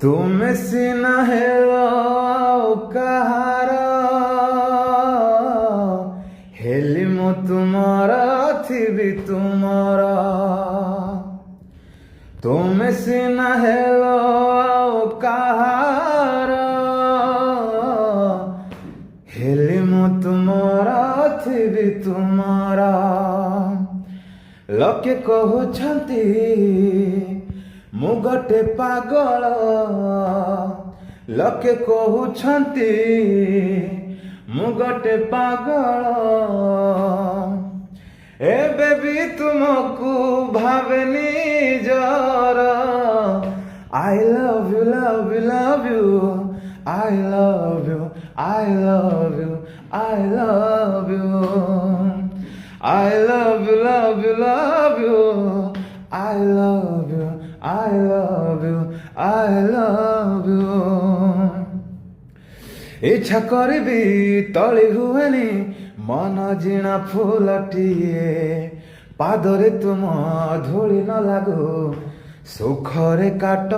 ତୁମେ ସିନା ହେଲ କାହାର, ହେଲି ମୁଁ ତୁମର ଥିବି ତୁମର। ତୁମେ ସିନା ହେଲ କାହାର, ହେଲି ମୁଁ ତୁମର ଥିବି ତୁମର। ଲୋକେ କହୁଛନ୍ତି ମୁଁ ଗୋଟେ ପାଗଳ, ଲୋକେ କହୁଛନ୍ତି ମୁଁ ଗୋଟେ ପାଗଳ। ଏବେ ବି ତୁମକୁ ଭାବେ ନିଜର। I love you, love you, love you, I love you, I love you, I love you, I love you, love you, love you, I love you, I love you, I love you। ଇଚ୍ଛା କରିବି ତଳି ହୁଏନି ମନ ଜିଣା ଫୁଲଟିଏ, ପାଦରେ ତୁମ ଧୂଳି ନ ଲାଗୁ ସୁଖରେ କାଟ।